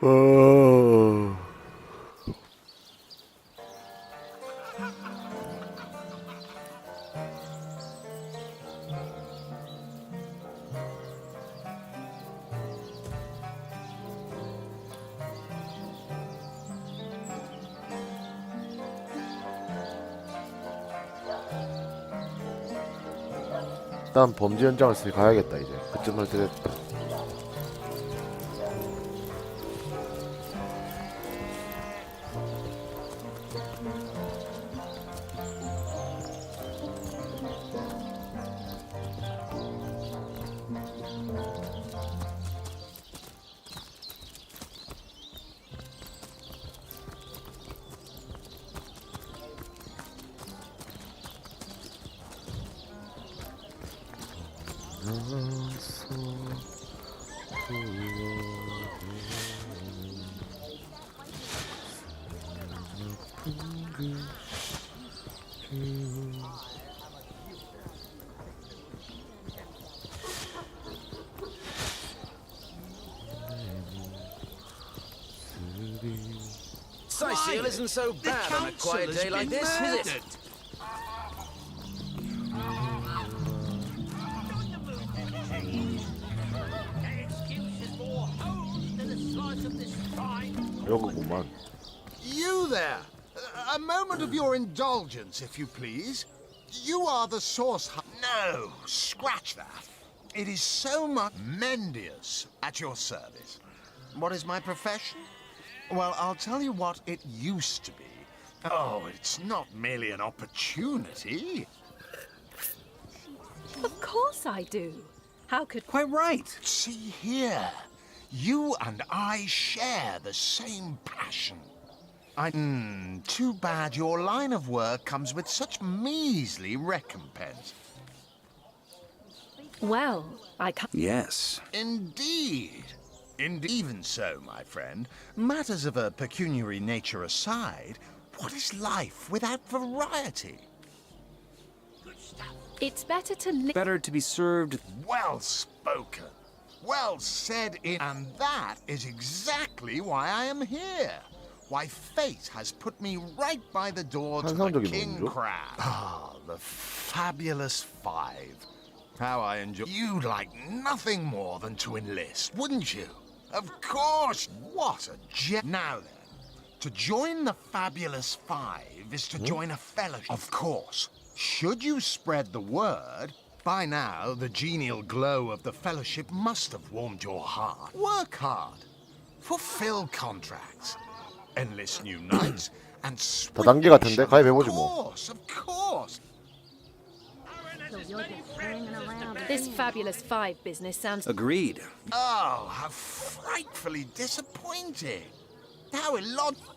어... 일단 범죄 현장을 가야겠다. 이제 그쯤을 되겠다. Sightseeing isn't so bad on a quiet day like this, is it? 여기구만. You there! A moment of your indulgence, if you please. You are the source. No, scratch that. It is so much Mendius at your service. What is my profession? Well, I'll tell you what it used to be. Oh, it's not merely an opportunity. Of course I do. How could... Quite right. See here. You and I share the same passion. Too bad your line of work comes with such measly recompense. Well, I can't... Yes. Indeed. Even so, my friend, matters of a pecuniary nature aside, what is life without variety? It's better to live... Better to be served. Well spoken. Well said, and that is exactly why I am here. Why fate has put me right by the door to the King Crab. Ah, the fabulous five. How I enjoy... You'd like nothing more than to enlist, wouldn't you? Of course. What a Now then, to join the fabulous five is to join a fellowship. Of course. Should you spread the word, by now the genial glow of the fellowship must have warmed your heart. Work hard. Fulfill contracts. Enlist new knights and 다 단계 같은데 가입해보지 뭐. Of course. This fabulous five business sounds... Agreed. Oh, how frightfully disappointing. How illogical.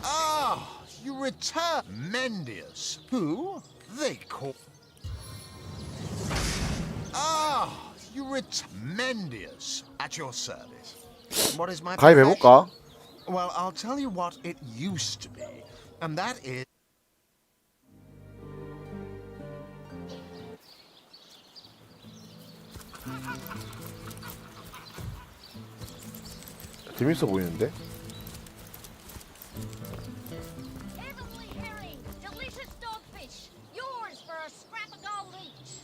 Ah, you return Mendius, who they call... Ah, you return Mendius at your service. What is my 가입해볼까? Well, I'll tell you what it used to be, and that is... 재밌어 보이는데? Heavenly herring, delicious dogfish, yours for a scrap of gold each.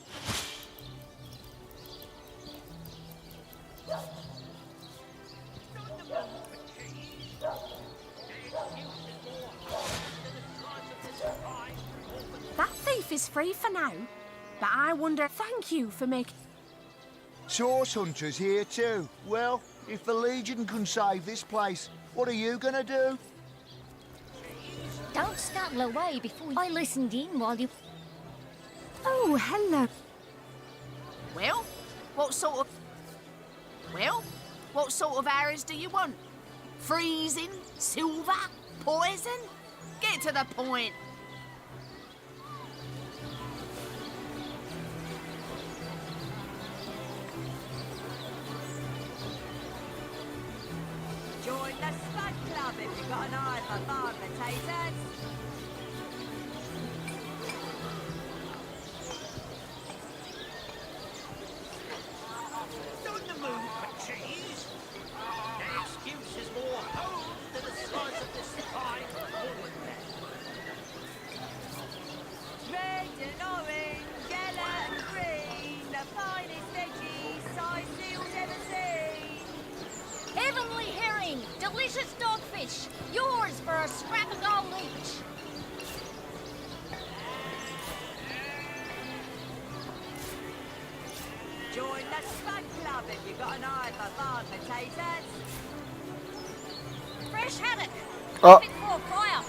That thief is free for now, but I wonder... Thank you for making... Source Hunter's here too. Well, if the Legion can save this place, what are you gonna do? Don't scuttle away before I listened in while you... Oh, hello. Well, what sort of... Well, what sort of arrows do you want? Freezing? Silver? Poison? Get to the point. if you've got an eye for farm potatoes. On the move for cheese. The excuse is more home than the size of this fine forward bed. Red and orange, yellow and green, the finest veggies I seal's ever seen. Heavenly herring, delicious dogfish, yours for a scrap of gold each. Join the Spud Club if you've got an eye for farm potatoes. Fresh haddock, Oh. fit for a fire.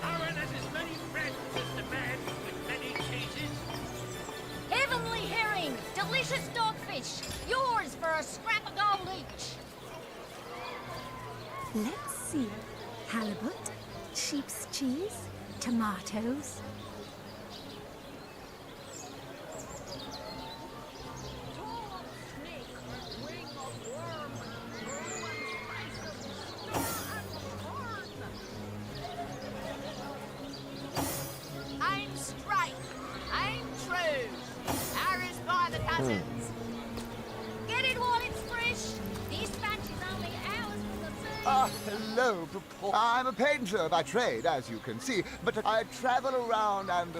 Aaron has as many friends as the man with many cheeses. Heavenly herring, delicious dogfish, yours for a scrap of gold each. Let's see. Halibut, sheep's cheese, tomatoes. I'm straight. I'm true. Arrows by the dozens. Get it while it's fresh. This batch is only ours for the sea. Ah, hello, Papa. I'm a painter by trade, as you can see, but I travel around and...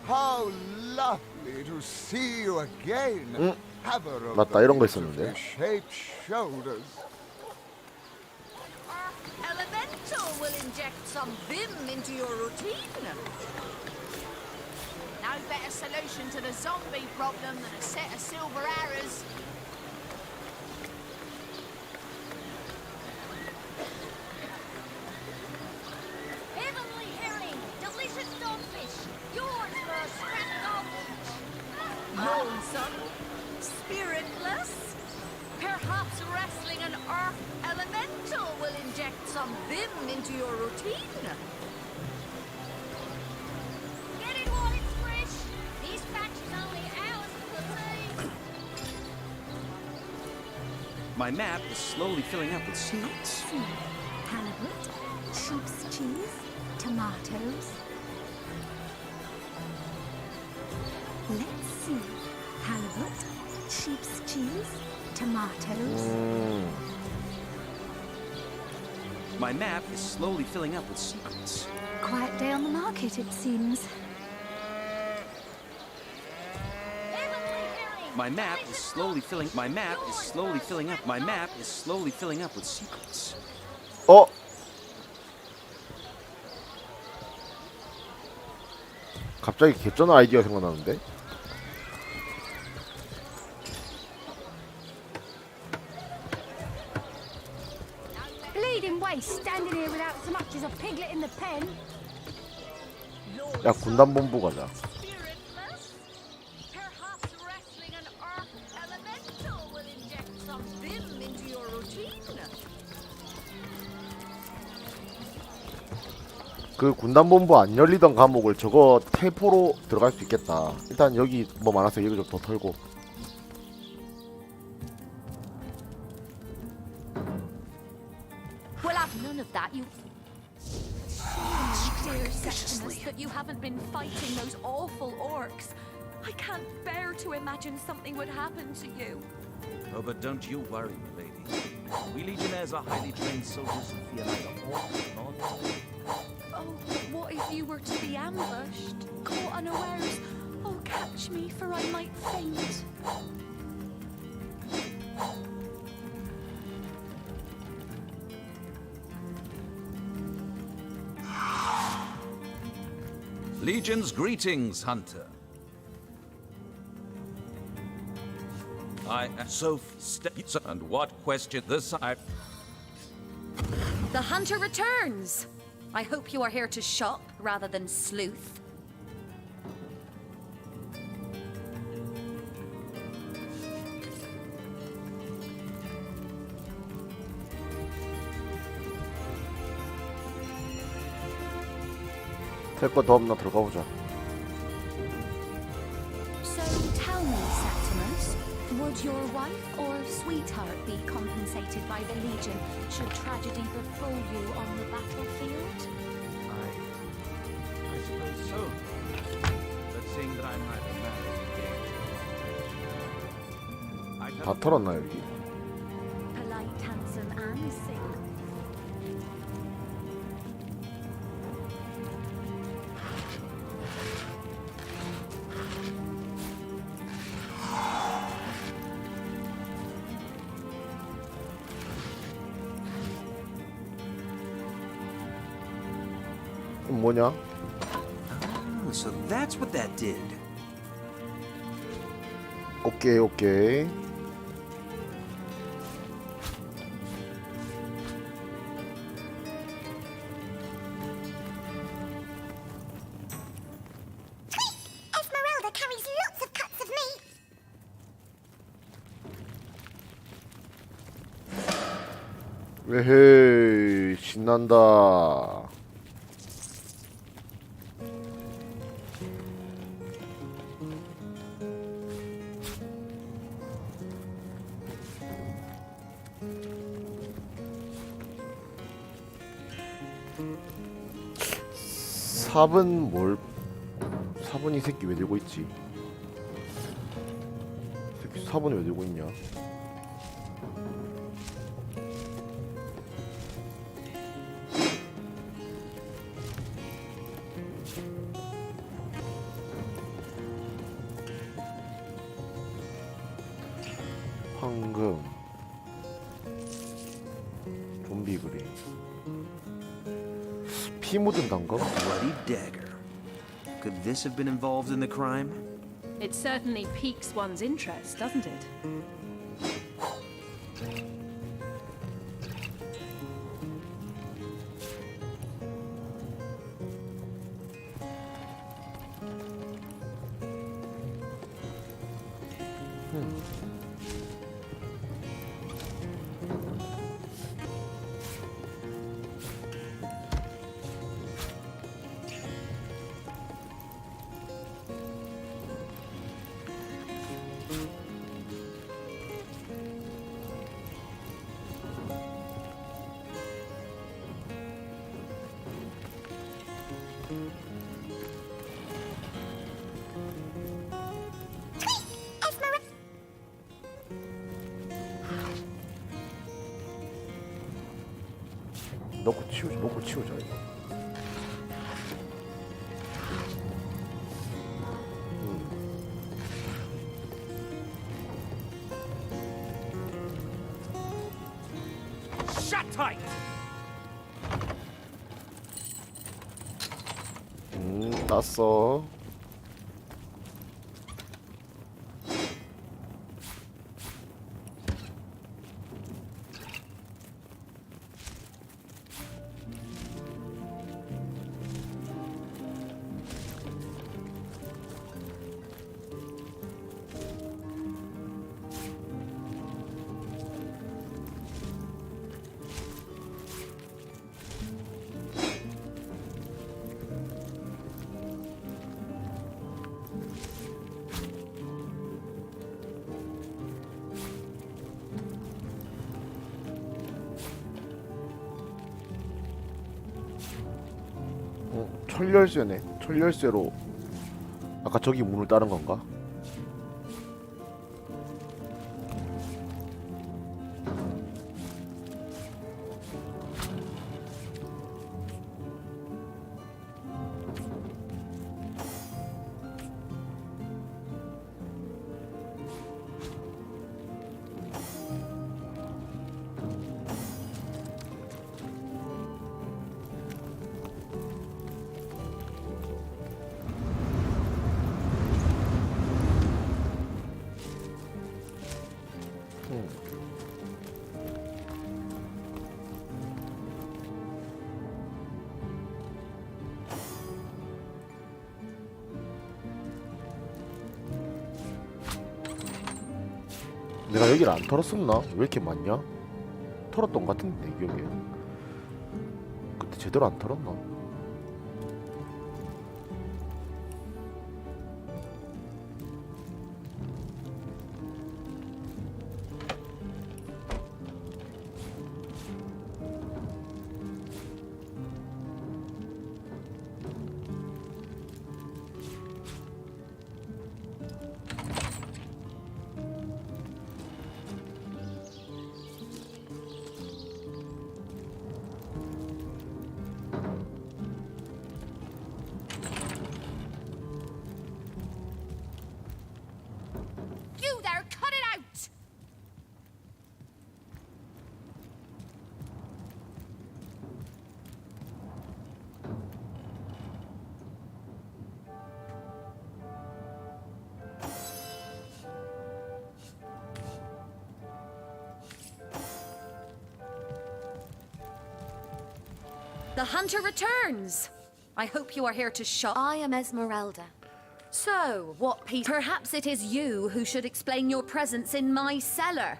How lovely to see you again. Have a 맞다, 이런 거 있었는데. shaped shoulders. Elemental will inject some vim into your routine. No better solution to the zombie problem than a set of silver arrows. Heavenly herring, delicious dogfish, yours for a scrap of gold each. Lonesome, spiritless. Perhaps wrestling an earth elemental will inject some vim into your routine. Get it while it's fresh. This batch is only ours for the sea. My map is slowly filling up with Let's secrets. see. Halibut, sheep's cheese, tomatoes. Let's see. Halibut, sheep's cheese, tomatoes. My map is slowly filling up with secrets. Quiet day on the market, it seems. Heavenly herring, My map is delicious slowly filling. dogfish, My map is yours slowly for a filling up. scrap My of map gold is slowly filling up with secrets. 어? 갑자기 개쩌는 아이디어 생각나는데? Bleeding waste, standing here without so much as a piglet in the pen. 야, 군단본부 가자. Spiritless. Perhaps wrestling an earth elemental will inject some vim into your routine. 그 군단본부 안 열리던 감옥을 저거 텔포로 들어갈 수 있겠다. 일단 여기 뭐 많아서 여기 좀 더 털고. We'll have none of that, you... Dear Septimus, that you haven't been fighting those awful orcs. I can't bear to imagine something would happen to you. Oh, but don't you worry, lady. We Legionnaires are highly trained soldiers who fear neither orcs nor dogs. Oh, what if you were to be ambushed, caught unawares? Oh, catch me, for I might faint. Legion's greetings, Hunter. I am so and what question this I... The hunter returns. I hope you are here to shop rather than sleuth. 될 거 더 없나 들어가 보자. So tell me, Septimus, would your wife or sweetheart be compensated by the Legion should tragedy befall you on the battlefield? I suppose so. But seeing that I'm neither married nor engaged, 다 털었나 여기? Polite, handsome, and single. 뭐냐? Oh, so that's what that did. 오케이 오케이. Esmeralda carries lots of cuts of meat. 에헤이 신난다. 삽은 뭘? 삽은 이 새끼 왜 들고 있지? 이 새끼 삽은 왜 들고 있냐? 황금 좀비 그림 피 묻은 단검? Bloody dagger. Could this have been involved in the crime? It certainly piques one's interest, doesn't it? 넣고 치우자 이거. Shut tight! 땄어. 철열쇠네. 철열쇠로 아까 저기 문을 따는 건가? 내가 여기를 안 털었었나? 왜 이렇게 많냐? 털었던 것 같은데 내 기억에. 그때 제대로 안 털었나? The hunter returns. I hope you are here to shop. I am Esmeralda. So, what piece? Perhaps it is you who should explain your presence in my cellar.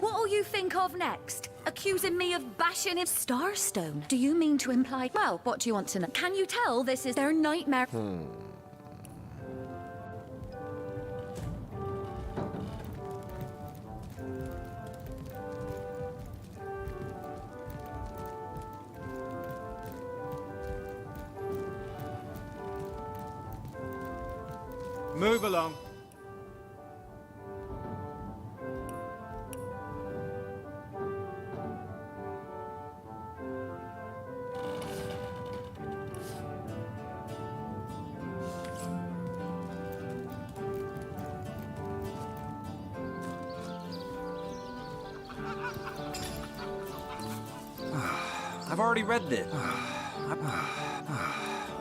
What'll you think of next? Accusing me of bashing in Starstone? Do you mean to imply? Well, what do you want to know? Can you tell this is their nightmare? Move along. I've already read this.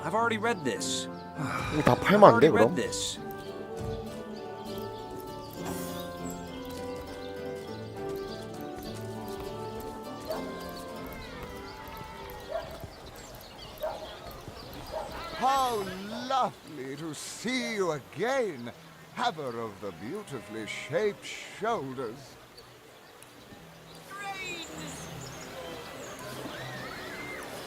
I've already read this. 이거 다 I've 팔면 안 돼 already read 그럼? this. How lovely to see you again, haver of the beautifully shaped shoulders.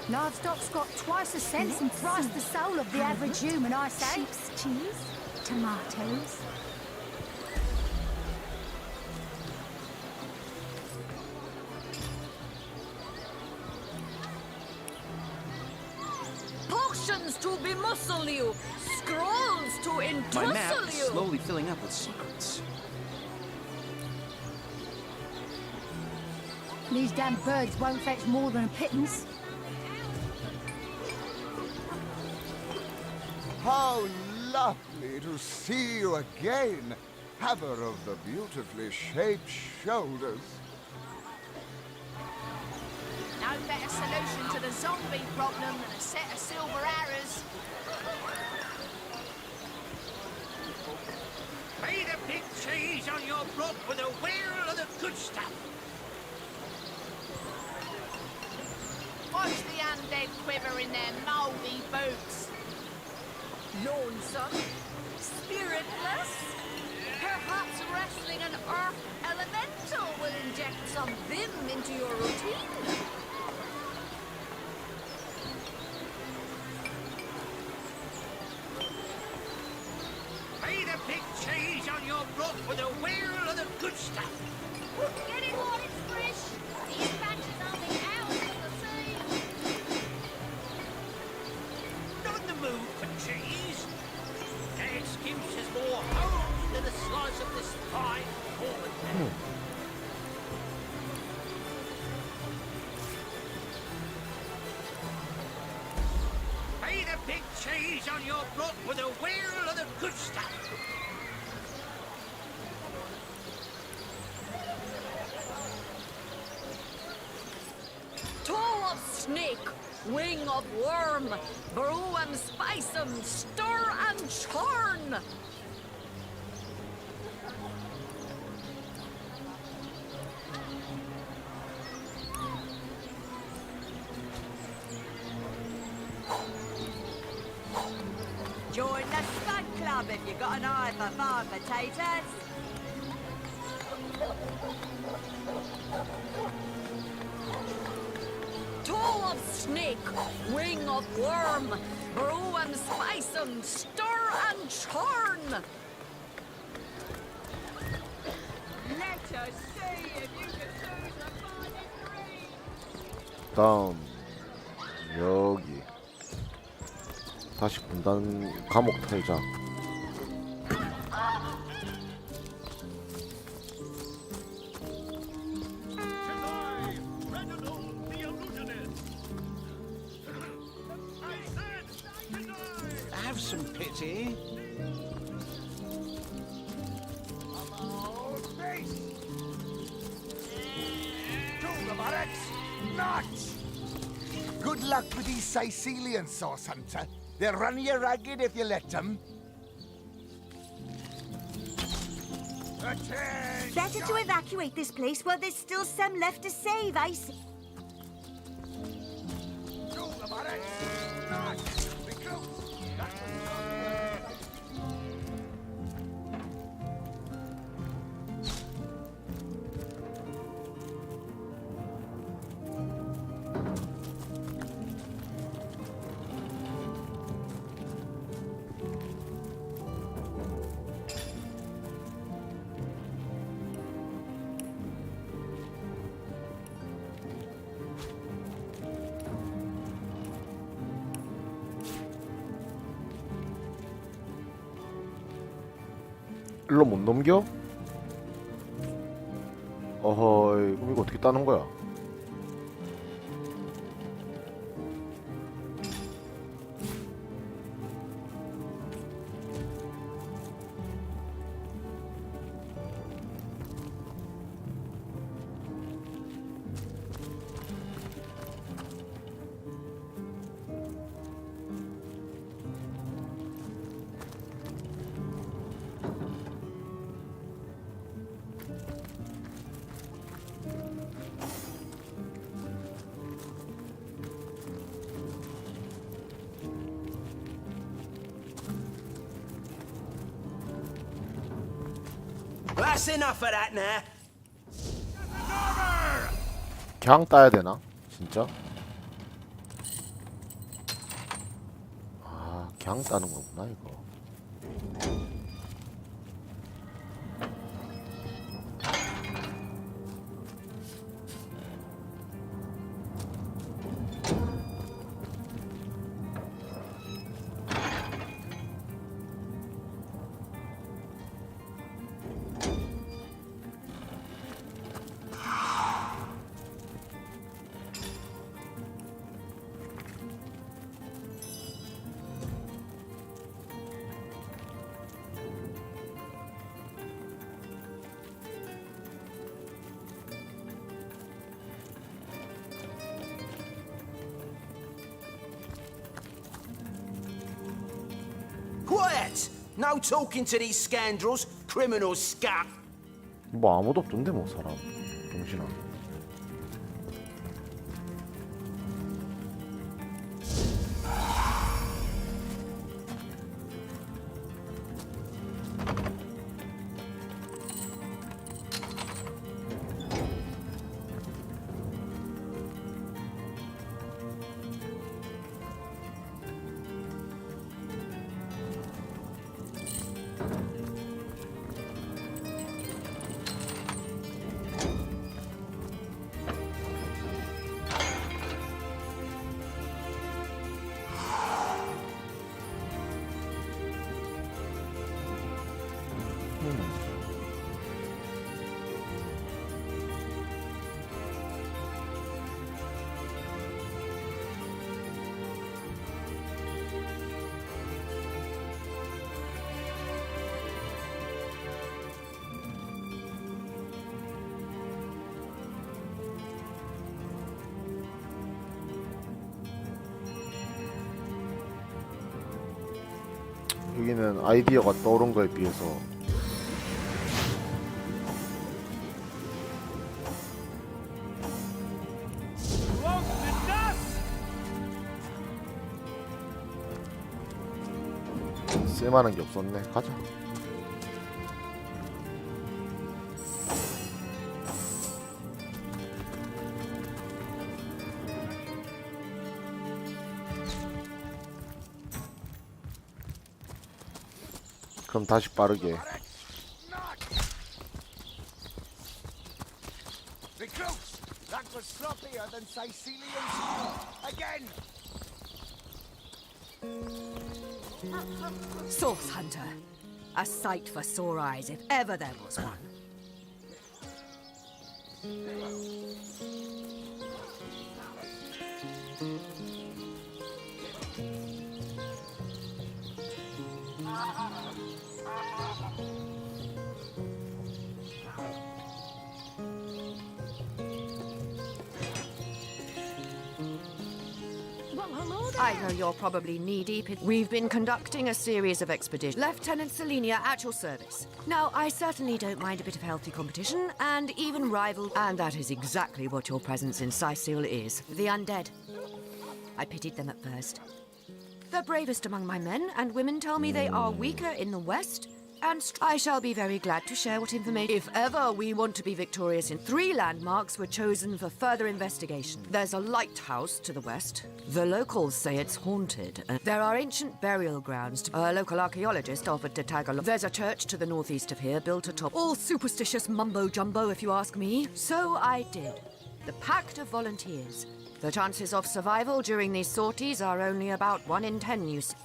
Livestock's got twice the sense and thrice the soul of the average human, I say. Sheep's cheese, tomatoes. Potions to bemuscle you, scrolls to My map entussle is you. slowly filling up with secrets. These damn birds won't fetch more than a pittance. How lovely to see you again, haver of the beautifully shaped shoulders. No better solution to the zombie problem than a set of silver arrows. Made a big cheese on your block with a wheel of the good stuff. Watch the undead quiver in their mouldy boots. Lonesome, spiritless. Perhaps wrestling an earth elemental will inject some vim into your routine. Made a big cheese on your block with a wheel of the good stuff. Get it while it's fresh. These batches are the hours of the sea. Not in the mood for cheese. An excuse is more home than a slice of this fine Norman. Made a big cheese on your block with a wheel of the good stuff. Toe of snake, wing of worm, brew and spice 'em, stir and churn. Join the Spud Club if you got an eye for farm potatoes. Toe of snake, wing of worm, brew and spice 'em, stir and churn. Let us see if you can choose the finest green. 다음 여기 다시 분단 감옥 탈자. Have some pity. Good luck with these Sicilian sauce hunter. They'll run you ragged if you let them. Better to evacuate this place while there's still some left to save, I see. 일로 못 넘겨? 어허이, 그럼 이거 어떻게 따는 거야? That's enough of that now. 그냥 따야 되나? 진짜? 아, 그냥 따는 거구나 이거. Quiet! No talking to these scoundrels, criminal scum. 뭐 아무도 없던데 뭐 사람. 정신아. 여기는 아이디어가 떠오른 거에 비해서 쓸만한 게 없었네. 가자. 그럼 다시 빠르게. Recruits, that was sloppier than Sicilian stew. Again. Source Hunter. A sight for sore eyes if ever there was one. I know you're probably knee-deep in... We've been conducting a series of expeditions. Lieutenant Selenia, at your service. Now, I certainly don't mind a bit of healthy competition, and even rival... And that is exactly what your presence in Sicile is. The undead. I pitied them at first. The bravest among my men and women tell me they are weaker in the west, and I shall be very glad to share what information. If ever we want to be victorious in 3 landmarks were chosen for further investigation. There's a lighthouse to the west. The locals say it's haunted. There are ancient burial grounds. A local archaeologist offered to tag along. There's a church to the northeast of here built atop. All superstitious mumbo-jumbo if you ask me. So I did. The Pact of Volunteers. The chances of survival during these sorties are only about 1 in 10, you see.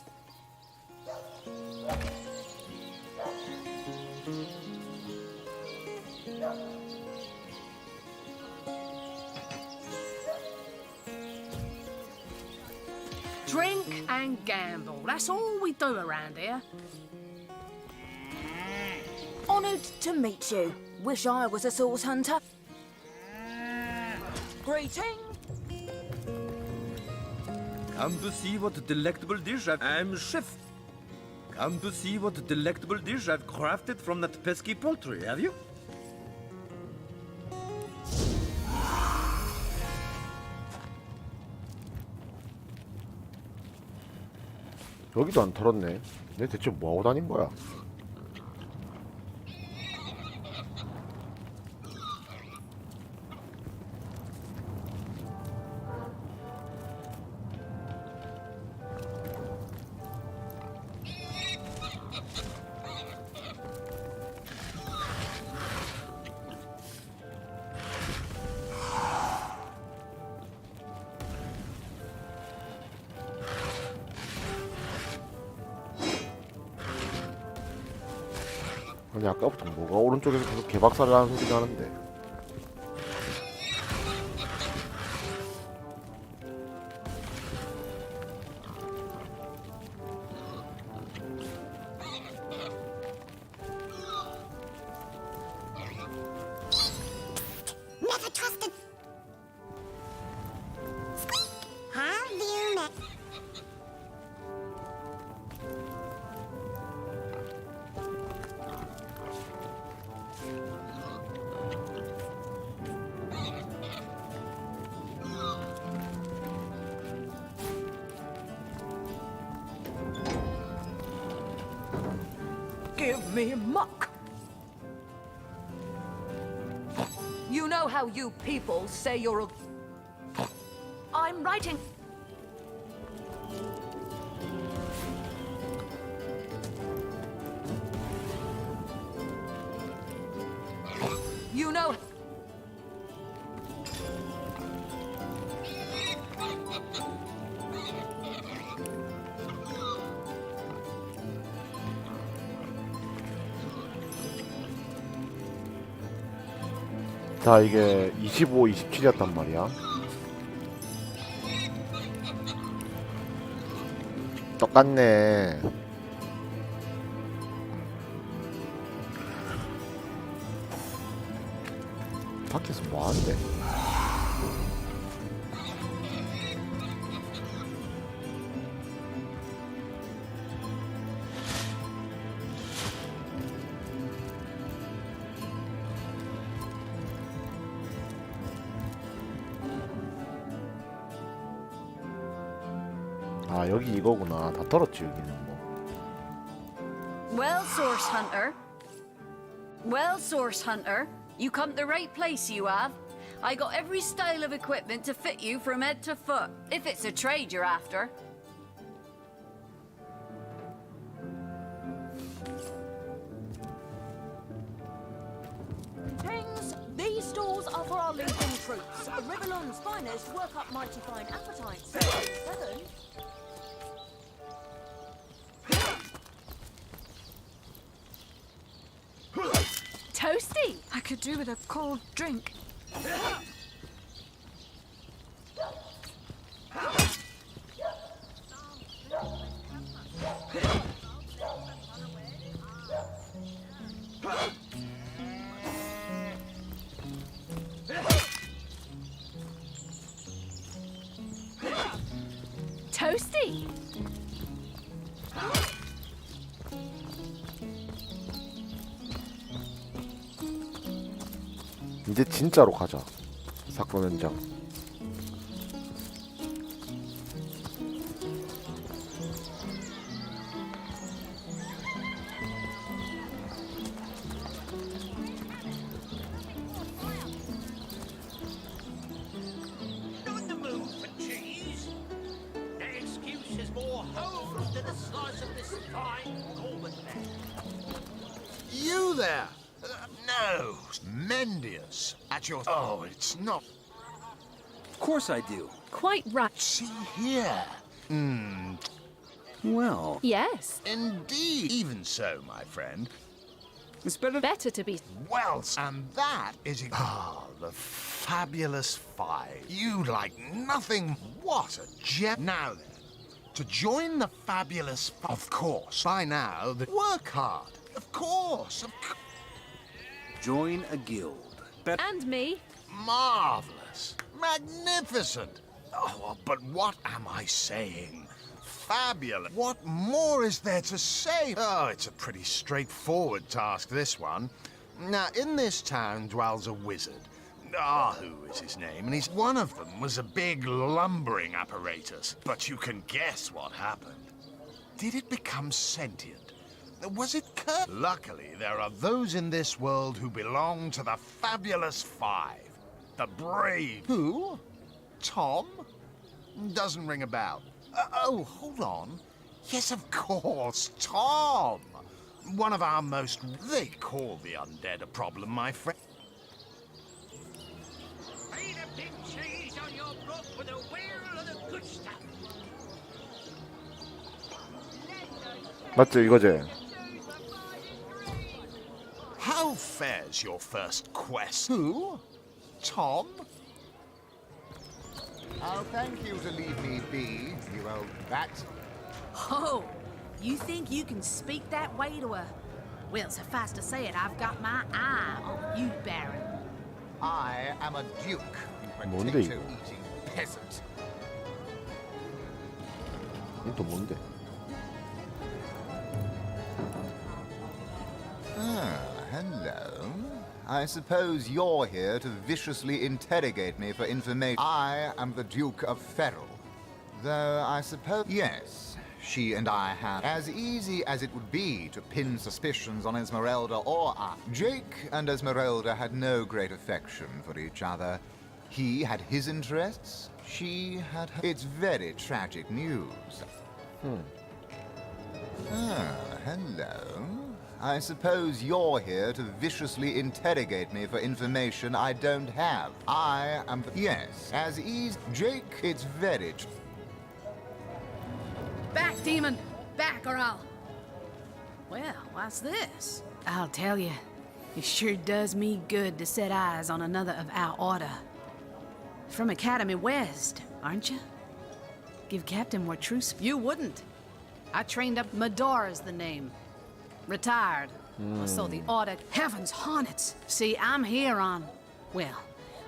Drink and gamble. That's all we do around here. Honoured to meet you. Wish I was a source hunter. Greeting. Come to see what delectable dish I'm chef. Come to see what delectable dish I've crafted from that pesky poultry, have you? 여기도 안 털었네. 내 대체 뭐하고 다닌 거야? 아니 아까부터 뭐가 오른쪽에서 계속 개박살을 하는 소리가 나는데. Never trusted. Have you met? Give me muck. You know how you people say you're a... I'm writing... You know... 자 이게 25, 27이었단 말이야. 똑같네. 밖에서 뭐하는데? 아 여기 이거구나. 다 털었지 여기는 뭐. Well, Source Hunter. Well, Source Hunter. You come to the right place, you have. I got every style of equipment to fit you from head to foot, if it's a trade you're after. Kings, these stores are for our legion troops. Rivalon's finest work up mighty fine appetites. 7. Toasty. I could do with a cold drink. Toasty. 이제 진짜로 가자. 사건 현장. Not in the mood for cheese. That excuse is more holes than a slice of this fine Gorman man. You there? No, Mendius. At your... Oh, it's not... Of course I do. Quite right. See here. Well, Yes. Indeed. Even so, my friend. it's better. Better to be... Well, and that is... Ah, the fabulous five. You like nothing. What a gem. Now then, To join the fabulous... Of course, by now, work hard. Of course. Join a guild. And me. Marvelous. Magnificent. Oh, but what am I saying? Fabulous. What more is there to say? Oh, it's a pretty straightforward task, this one. Now, in this town dwells a wizard. Who is his name? And one of them was a big lumbering apparatus. But you can guess what happened. Did it become sentient? Was it cursed? Luckily, there are those in this world who belong to the Fabulous Five. The brave. Who? Tom? Doesn't ring a bell. Oh, hold on. Yes, of course, Tom. One of our most... They call the undead a problem, my friend. Feed a big cheese on your brook with a wheel of the good stuff. 맞죠, 이거지? How fares your first quest? Who? Tom? Oh, thank you to leave me be, you old bat. Oh, you think you can speak that way to a... Well, suffice to say it, I've got my eye on you, Baron. I am a duke, you 뭔데, 이거? potato-eating peasant. 이게 또 뭔데? Ah, hello. I suppose you're here to viciously interrogate me for information. I am the Duke of Ferrell. Though I suppose... Yes, she and I have... As easy as it would be to pin suspicions on Esmeralda or I. Jake and Esmeralda had no great affection for each other. He had his interests, she had her... It's very tragic news. Ah, hello. I suppose you're here to viciously interrogate me for information I don't have. I am... Yes, as easy... Jake, it's very... Back, demon! Back, or I'll... Well, what's this? I'll tell you, it sure does me good to set eyes on another of our order. From Academy West, aren't you? Give Captain more truce. You wouldn't. I trained up... Medora's the name. Retired. Or so the order... Heavens hornets! See, I'm here on... Well,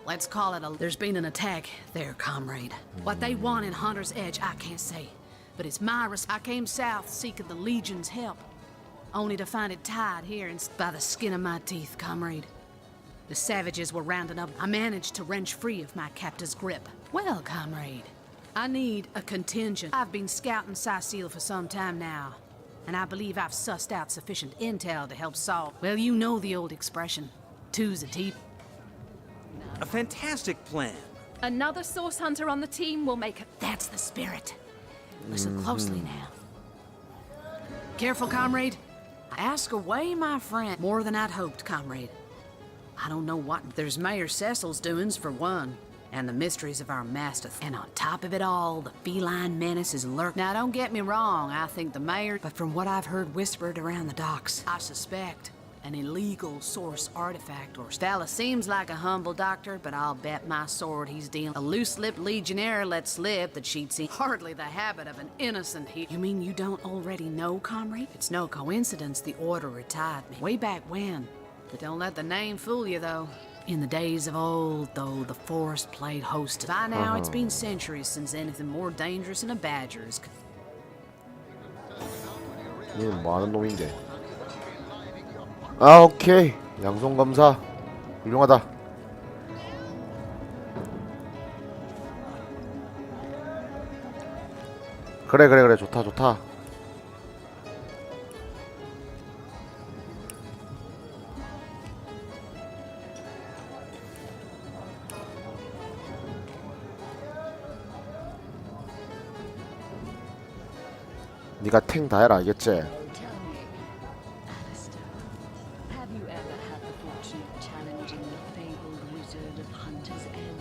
let's call it a... There's been an attack there, comrade. What they want in Hunter's Edge, I can't say. But it's my I came south seeking the Legion's help. Only to find it tied here by the skin of my teeth, comrade. The savages were rounding up. I managed to wrench free of my captor's grip. Well, comrade, I need a contingent. I've been scouting Sicil for some time now. And I believe I've sussed out sufficient intel to help solve... Well, you know the old expression. Two's a teep. A fantastic plan. Another source hunter on the team will make it. That's the spirit. Listen closely now. Careful, comrade. Ask away, my friend. More than I'd hoped, comrade. I don't know what... There's Mayor Cecil's doings, for one. And the mysteries of our master. And on top of it all, the feline menace is lurking. Now, don't get me wrong, I think the mayor... But from what I've heard whispered around the docks, I suspect an illegal source artifact or... Fella seems like a humble doctor, but I'll bet my sword he's dealing... A loose-lipped legionnaire let slip that she'd seen hardly the habit of an innocent he... You mean you don't already know, comrade? It's no coincidence the Order retired me. Way back when. But don't let the name fool you, though. In the days of old, though, the forest played host. By now, it's been centuries since anything more dangerous than a badger's. 얘는 뭐하는 놈인데? 아, 오케이. 양손 검사 훌륭하다. 그래 좋다. 네가 탱 다 해라, 알겠지? Tell me, Alistair, have you ever had the fortune of challenging the fabled wizard of Hunter's Edge?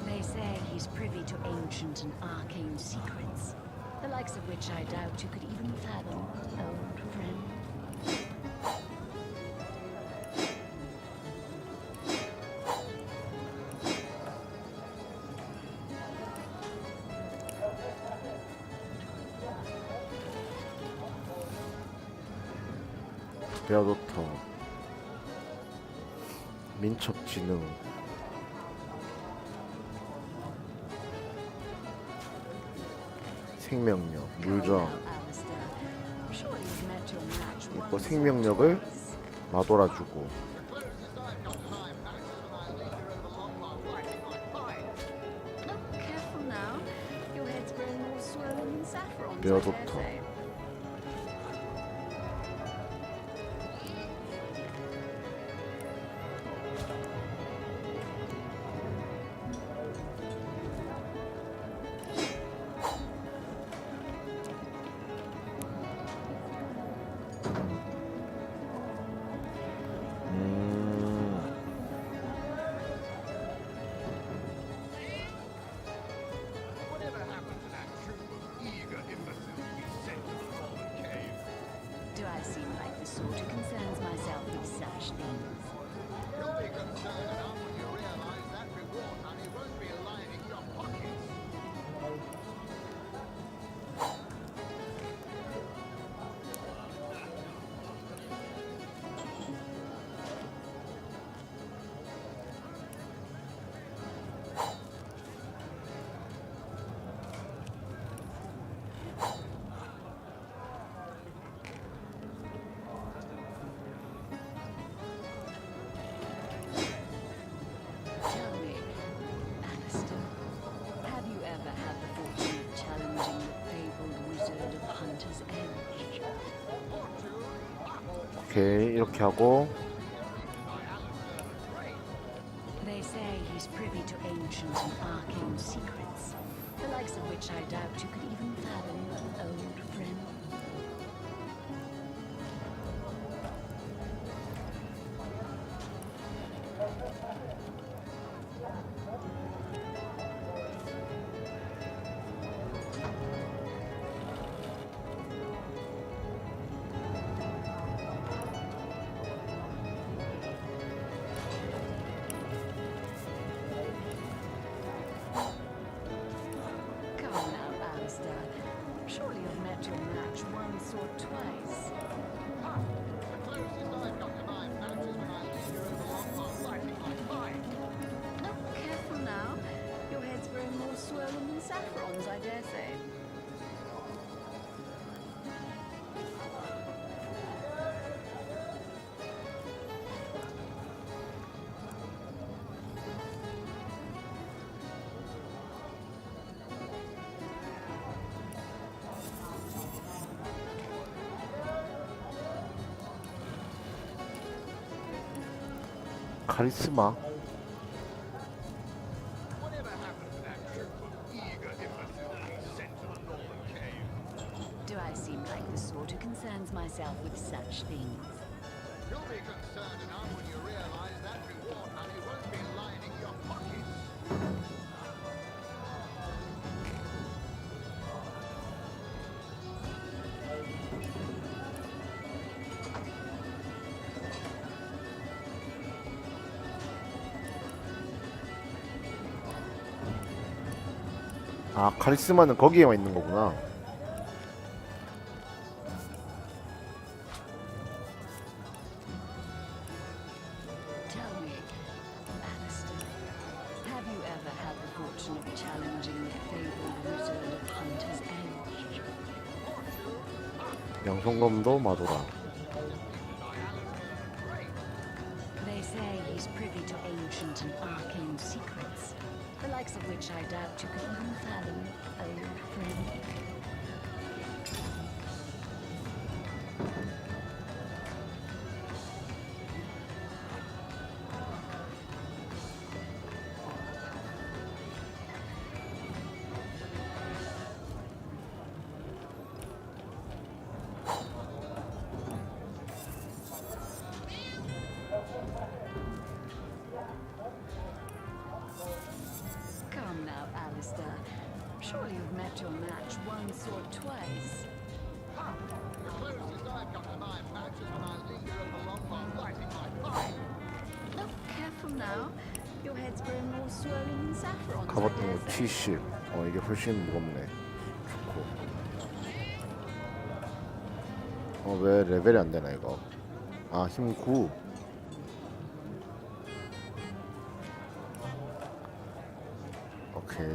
They say he's privy to ancient and arcane secrets, the likes of which I doubt you could even fathom, old friend. 베어도터, 민첩지능, 생명력, 물저항. 이거 생명력을 마돌아주고. 베어도터. Do I seem like the sort who concerns myself with such things? You'll be concerned enough when you realize that reward money won't be lining your pockets. Tell me, Alistair, have you ever had the fortune of challenging the fabled wizard of Hunter's Edge? 오케이, 이렇게 하고. They say he's privy to ancient and arcane secrets, the likes of which I doubt you could even fathom, old friend. Come now, Alistair. Surely you've met your match once or twice. The closest I've got to my match is when I lead you over the long path lighting my fire. Oh, careful now. Your head's growing more swollen than Saffron's, I dare say. 카리스마. Whatever happened to that troop of eager imbeciles we sent to the northern cave? Do I seem like the sort who concerns myself with such things? You'll be concerned enough when you realize that reward money won't be lining your pockets. 아, 카리스마는 거기에만 있는 거구나. Tell me, Alistair, have you ever had the fortune of challenging the fabled wizard of Hunter's Edge? 양손검도 마도라. They say he's privy to ancient and arcane secrets, the likes of which I doubt you could even fathom, old friend. Come now, Alistair. Surely you've met your match once or twice. The closest I've got to my match is when I lead you over the long path lighting my fire. Oh, careful now. Your head's growing more swollen than Saffron's, I 갑옷 dare 등 say. T10. 이게 훨씬 무겁네. 좋고. 왜 레벨이 안 되나 이거? 아, 힘 9. 오케이.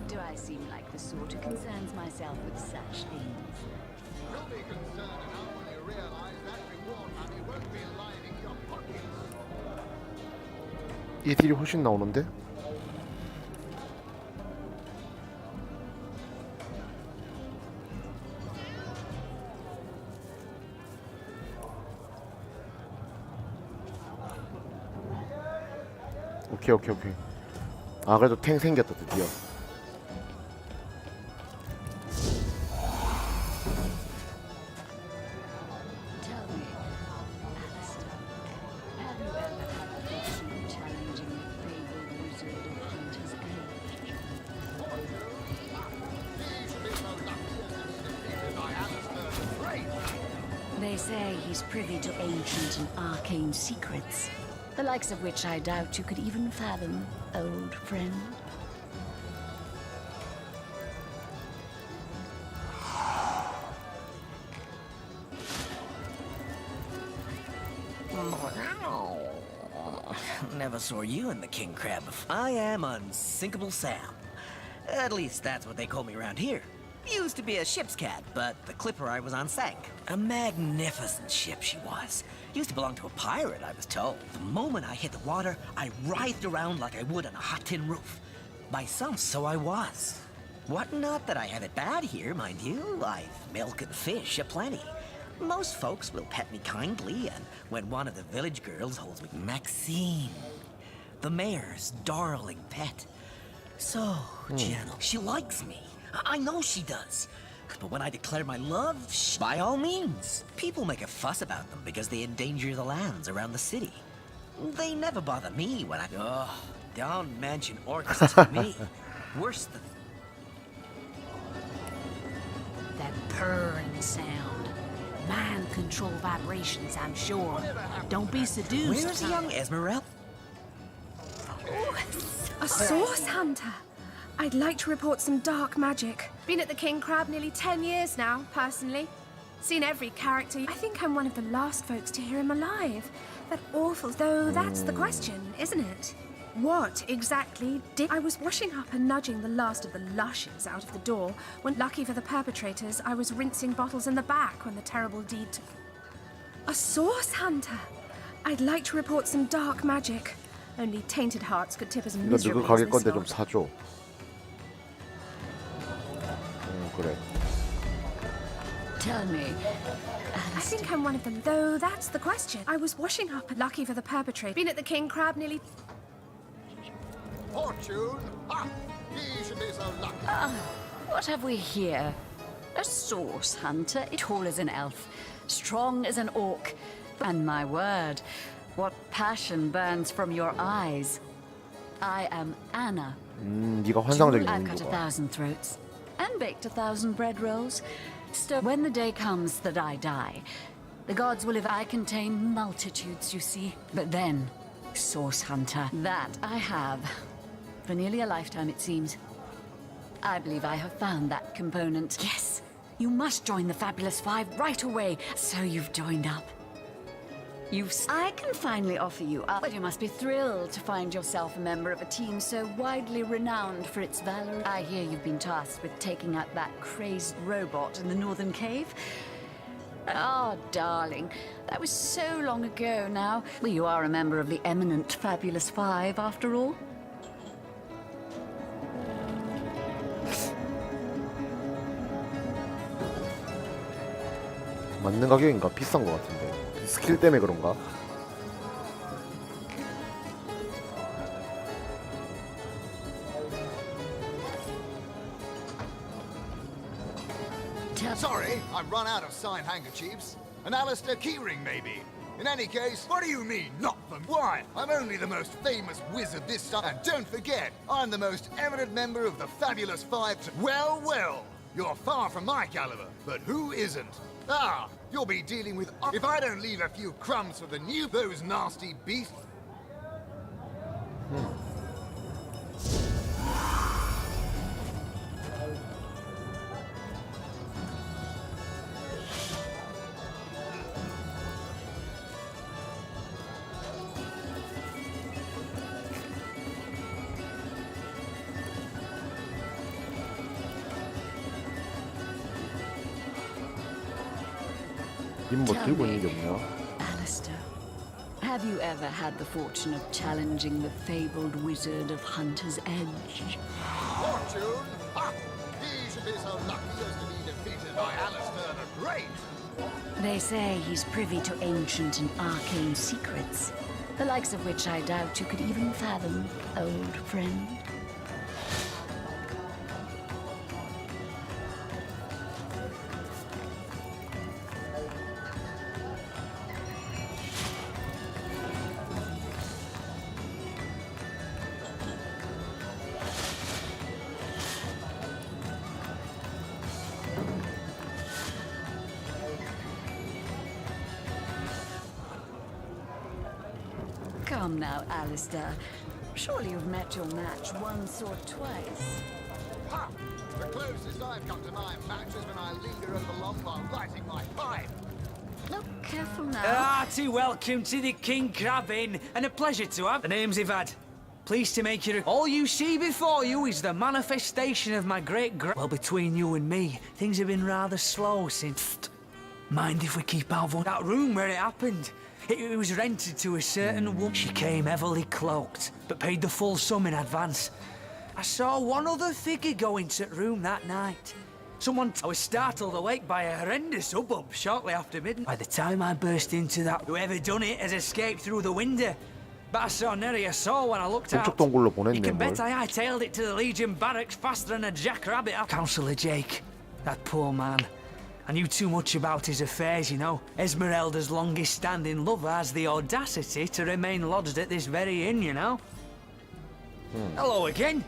Do I seem like the sort who concerns myself with such things? You'll be concerned enough when you realize that reward money won't be lining your pockets. 이 딜이 훨씬 나오는데? 오케이. 아, 그래도 탱 생겼다 드디어. Tell me, Alistair, have you ever had the fortune of challenging the fabled wizard of Hunter's Age? They say he's privy to ancient and arcane secrets, the likes of which I doubt you could even fathom, old friend. Never saw you in the king crab before. I am Unsinkable Sam. At least that's what they call me around here. Used to be a ship's cat, but the clipper I was on sank. A magnificent ship she was. Used to belong to a pirate, I was told. The moment I hit the water, I writhed around like I would on a hot tin roof. By some, so I was. What not that I have it bad here, mind you. I've milk and fish aplenty. Most folks will pet me kindly, and when one of the village girls holds me, Maxine, the mayor's darling pet. So gentle. She likes me. I know she does. But when I declare my love, by all means. People make a fuss about them because they endanger the lands around the city. They never bother me when I... Oh, don't mention orcs to me. Worse than... That purring sound. Mind control vibrations, I'm sure. Don't be seduced. Where's young Esmeralda? A source hunter. I'd like to report some dark magic. Been at the King Crab nearly 10 years now, personally. Seen every character. I think I'm one of the last folks to hear him alive. That awful... Though that's the question, isn't it? What exactly did... I was washing up and nudging the last of the lushes out of the door when, lucky for the perpetrators, I was rinsing bottles in the back when the terrible deed took... A source hunter. I'd like to report some dark magic. Only tainted hearts could tip as 이거 miserably 누구 가게 as 건데 this 좀 lot. 사줘. 그래. Tell me, I think I'm one of them, though that's the question. I was washing up, lucky for the perpetrator. Been at the King Crab nearly... Fortune? Ha! He should be so lucky. what have we here? A source hunter, tall as an elf, strong as an orc. And my word, what passion burns from your eyes. I am Anna. 네가 환상적인 I've cut 인물이야. 1,000 throats and baked 1,000 bread rolls. So when the day comes that I die, the gods will, if I contain multitudes, you see. But then, source hunter, that I have. For nearly a lifetime, it seems. I believe I have found that component. Yes, you must join the Fabulous Five right away. So you've joined up. I can finally offer you up. But you must be thrilled to find yourself a member of a team so widely renowned for its valor. I hear you've been tasked with taking out that crazed robot in the northern cave. Oh, darling, that was so long ago now. Well, you are a member of the eminent Fabulous Five, after all. 맞는 가격인가? 비싼 거 같은데. 스킬 때문에 그런가? Sorry, I've run out of signed handkerchiefs. An Alistair keyring, maybe. In any case, what do you mean, not them? Why? I'm only the most famous wizard this time. And don't forget, I'm the most eminent member of the Fabulous Five. Well, well, you're far from my caliber, but who isn't? Ah, You'll be dealing with... If I don't leave a few crumbs for the new... Those nasty beasts... 님 뭐 들고 있는 게 없냐? Alistair, have you ever had the fortune of challenging the fabled wizard of Hunter's Edge? Fortune? Ha! He should be so lucky as to be defeated by Alistair the Great! They say he's privy to ancient and arcane secrets, the likes of which I doubt you could even fathom, old friend. Come now, Alistair. Surely you've met your match once or twice. Ha! The closest I've come to my match is when I linger at the long while lighting my pipe. Look careful now. Hearty welcome to the King Crab Inn, and a pleasure to have the names you've had. Pleased to make you... All you see before you is the manifestation of my Well, between you and me, things have been rather slow since... Mind if we keep out of that room where it happened? It was rented to a certain woman. She came heavily cloaked, but paid the full sum in advance. I saw one other figure go into the room that night. I was startled awake by a horrendous hubbub shortly after midnight. By the time I burst into that, whoever done it has escaped through the window. But I saw nary a soul when I looked out. 동굴로 You 보냈네 can bet 뭘. I hightailed it to the Legion barracks faster than a jackrabbit. Councillor Jake, that poor man. I knew too much about his affairs, you know. Esmeralda's longest-standing lover has the audacity to remain lodged at this very inn, you know. Hello again.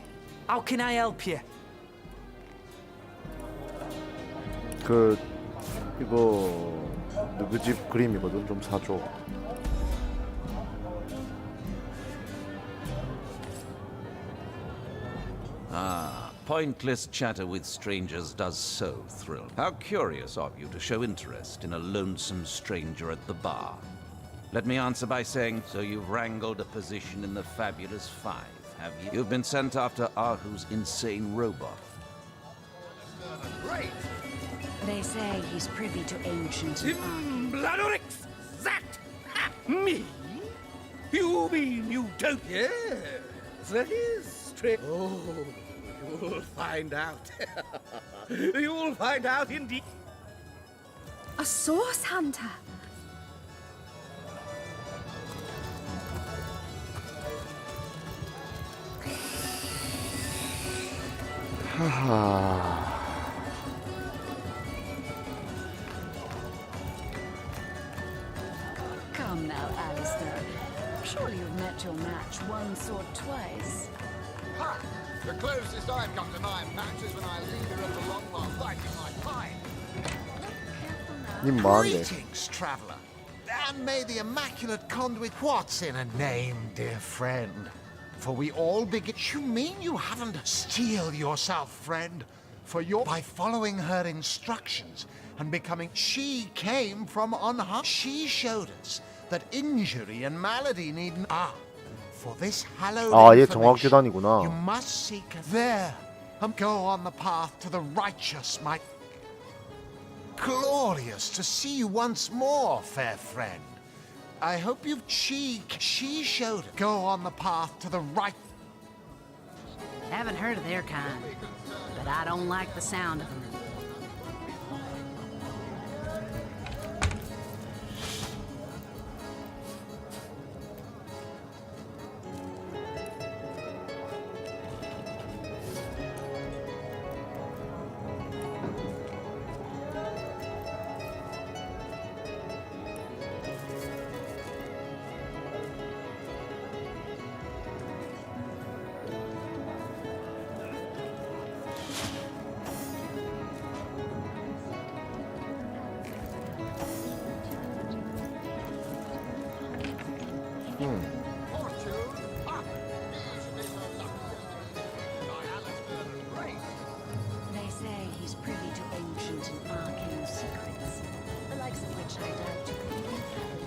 How can I help you? 이거 누구 집 그림이거든. 좀 사줘. Ah, pointless chatter with strangers does so thrill. How curious of you to show interest in a lonesome stranger at the bar. Let me answer by saying, so you've wrangled a position in the Fabulous Five, have you? You've been sent after Ahu's insane robot. Great! They say he's privy to ancient... Bladorix! That! Me? You mean you don't? Yes, that is straight. Oh, you'll find out. You'll find out indeed. A source hunter? 하하. Come now, Alistair. Surely you've met your match once or twice. Ha! The closest I've come to my match is when I linger at the long while lighting my pipe. 님 뭐하는데? Greetings, traveller. And may the Immaculate Conduit... What's in a name, dear friend? For we all begin... You mean you haven't... Steel yourself, friend. For your... By following her instructions and becoming... She came from unharmed. She showed us that injury and malady needn't... For this hallowed 얘 information, 정확재단이구나. you must seek there and go on the path to the righteous, my... Glorious to see you once more, fair friend. I hope you've... She showed it. Go on the path to the right... Haven't heard of their kind, but I don't like the sound of them. They say he's privy to ancient and arcane secrets, the likes of which I doubt you could even fathom.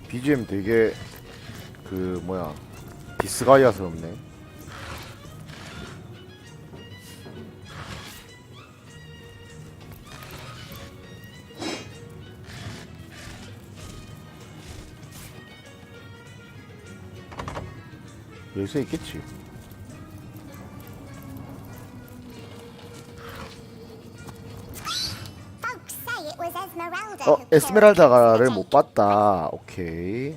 BGM 되게 그 뭐야 디스가이아스럽네. 열쇠 있겠지. 에스메랄다를 못 봤다. 오케이.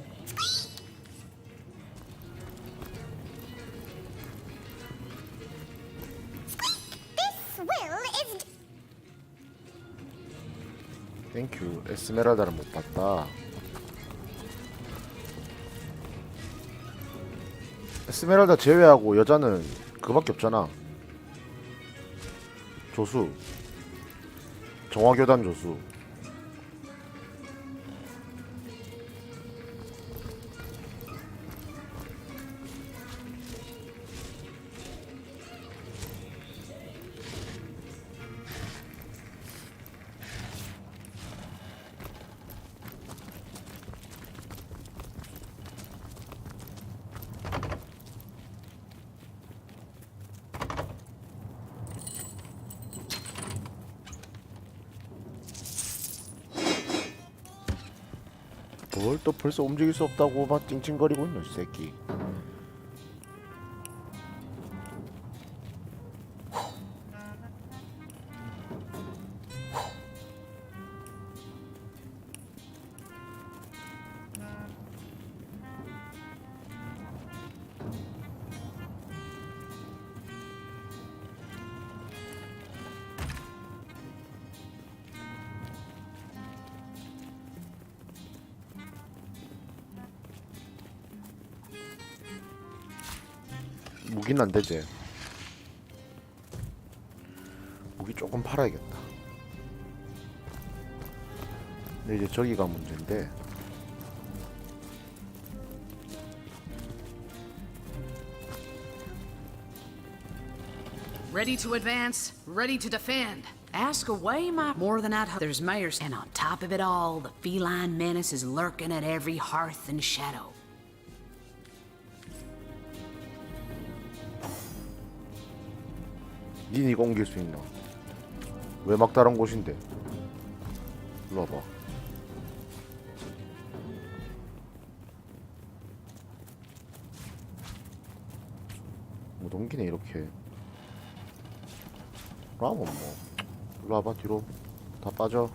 땡큐. 에스메랄다를 못 봤다. 에스메랄다 제외하고 여자는 그밖에 없잖아. 조수. 정화교단 조수. 뭘 또 벌써 움직일 수 없다고 막 찡찡거리고 있노 이 새끼. 무기는 안 되지. 무기 조금 팔아야겠다. 근데 이제 저기가 문제인데. Ready to advance, ready to defend. Ask away, my more than I'd hope. There's mayors, and on top of it all, the feline menace is lurking at every hearth and shadow. 닌 이거 옮길 수 있나? 왜 막다른 곳인데? 일로 와봐. 못 옮기네 이렇게. 그러면 뭐 일로 와봐. 뒤로 다 빠져.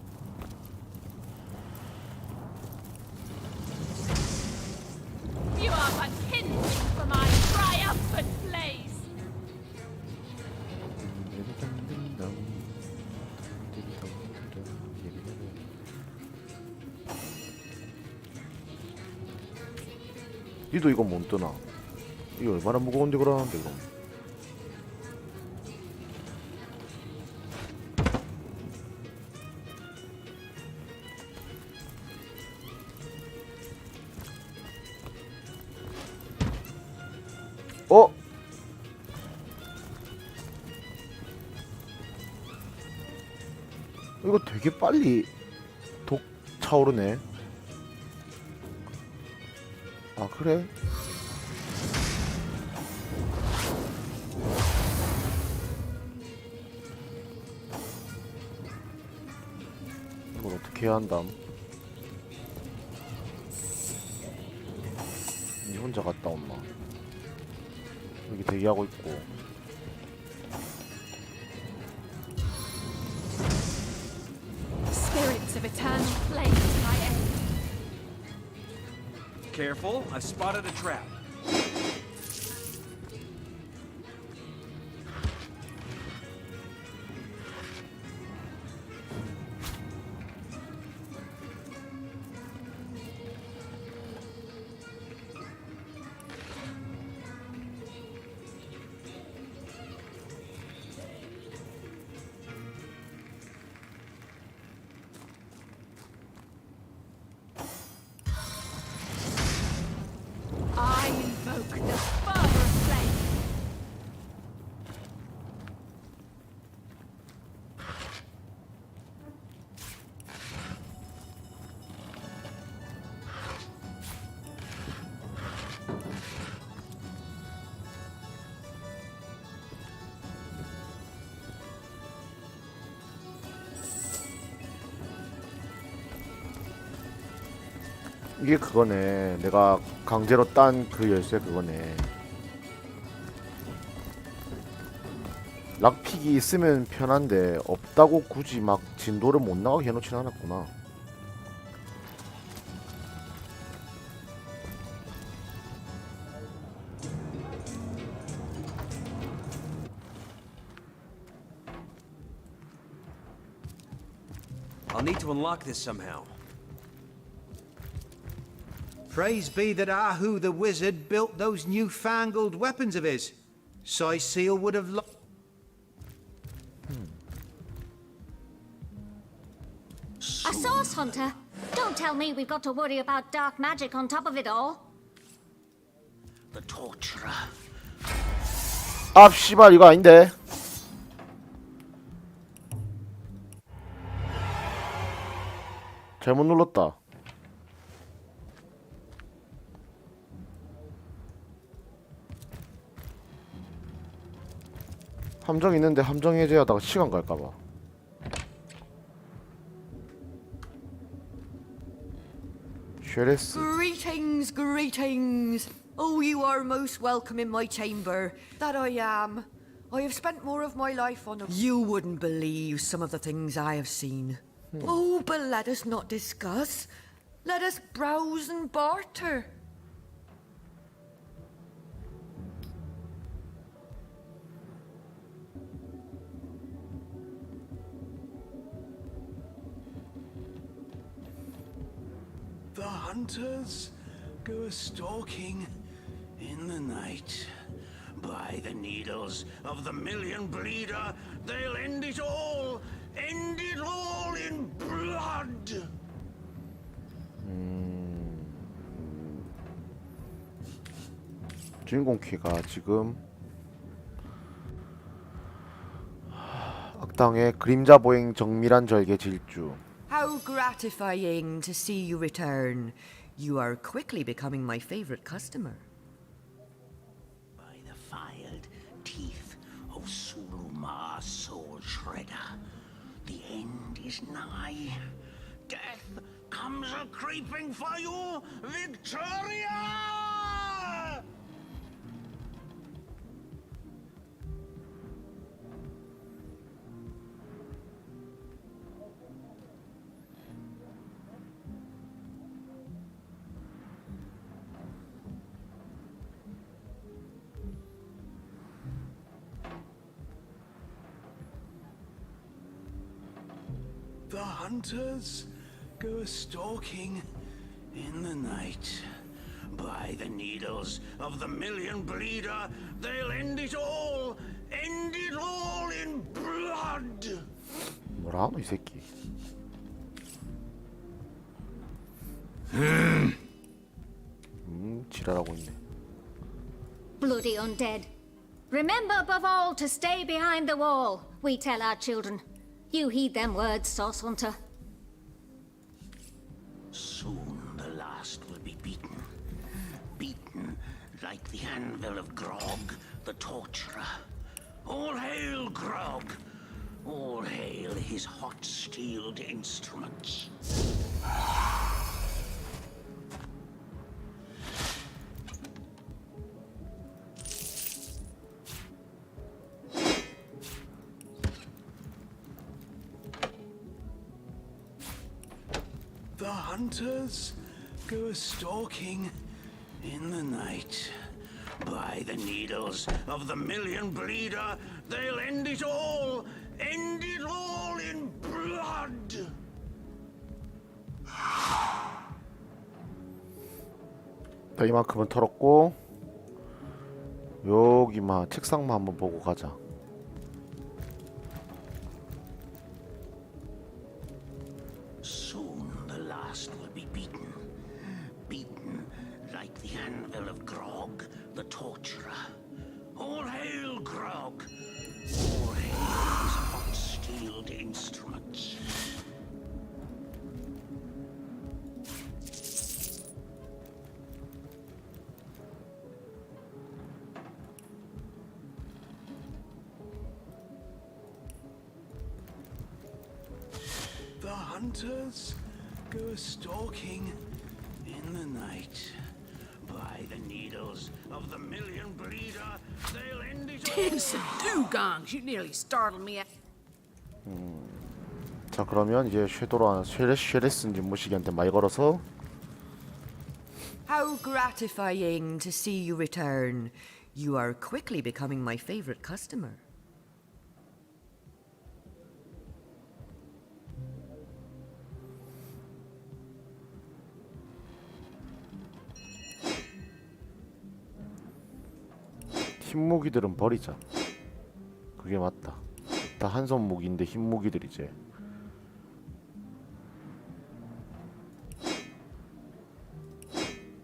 You are but kindling for my triumphant blaze. 니도 이거 못 뜨나? 이거 얼마나 무거운데 그러는데 그럼. 어? 이거 되게 빨리 독 차오르네. 아 그래? 이걸 어떻게 해야 한담? 니 혼자 갔다 온나? 여기 대기하고 있고. give eternal flame to my aid. Careful, I've spotted a trap. I invoke the fervor of flame. 이게 그거네. 내가 강제로 딴 그 열쇠 그거네. 락픽이 있으면 편한데 없다고 굳이 막 진도를 못 나가게 해놓진 않았구나. I'll need to unlock this somehow. Praise be that Ahu the wizard built those newfangled weapons of his. Seal would have A source hunter? Don't tell me we've got to worry about dark magic on top of it all. The torturer. 아 씨발 이거 아닌데. 잘못 눌렀다. 함정 있는데 함정 해제하다가 시간 갈까봐. 쉐레스. Greetings, greetings. Oh, you are most welcome in my chamber. That I am. I have spent more of my life on a... You wouldn't believe some of the things I have seen. Oh, but let us not discuss. Let us browse and barter. The hunters go stalking in the night. By the needles of the million bleeder, they'll end it all in blood. 주인공 키가 지금 악당의 그림자 보행 정밀한 절개 질주. How gratifying to see you return. You are quickly becoming my favorite customer. By the filed teeth of Suluma Soul Shredder, the end is nigh. Death comes a creeping for you, Victoria! The hunters go stalking in the night. By the needles of the million bleeder, they'll end it all in blood. 뭐라 이 새끼. 지랄하고 있네. Bloody undead. Remember above all to stay behind the wall, we tell our children. You heed them words, Sauce Hunter. Soon the last will be beaten. Beaten like the anvil of Grog, the torturer. All hail Grog! All hail his hot-steeled instruments. The hunters go stalking in the night. By the needles of the million bleeder, they'll end it all in blood. 자, 이만큼은 털었고 여기만 책상만 한번 보고 가자. Soon the last will be beaten. Beaten like the anvil of Grog, the torturer. All hail, Grog! All hail his hot-steeled instruments. The hunters go stalking in the night. By the needles of the million bleeder, they'll end it all. Some dugongs, you nearly startled me. 자, 그러면 이제 쉐레스인지 무시기한테 말 걸어서. How gratifying to see you return. You are quickly becoming my favorite customer. 흰무기들은 버리자. 그게 맞다. 다 한손 무기인데 흰무기들이지.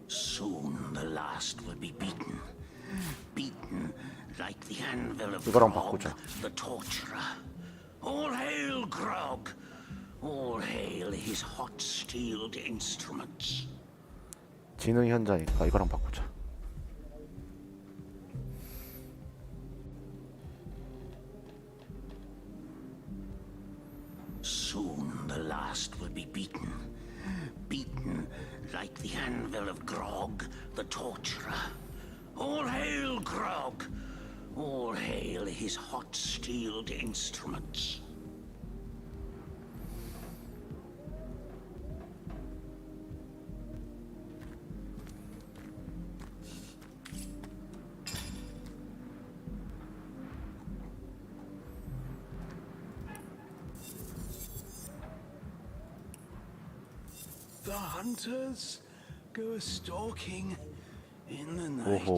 Soon the last will be beaten. Beaten like the anvil of 이거랑 Grog, 바꾸자. the torturer. All hail, Grog! All hail his hot-steeled instruments. 지능 현자니까 이거랑 바꾸자. Soon the last will be beaten. Beaten like the anvil of Grog, the torturer. All hail, Grog! All hail his hot-steeled instruments. The hunters go stalking in the night. 오호,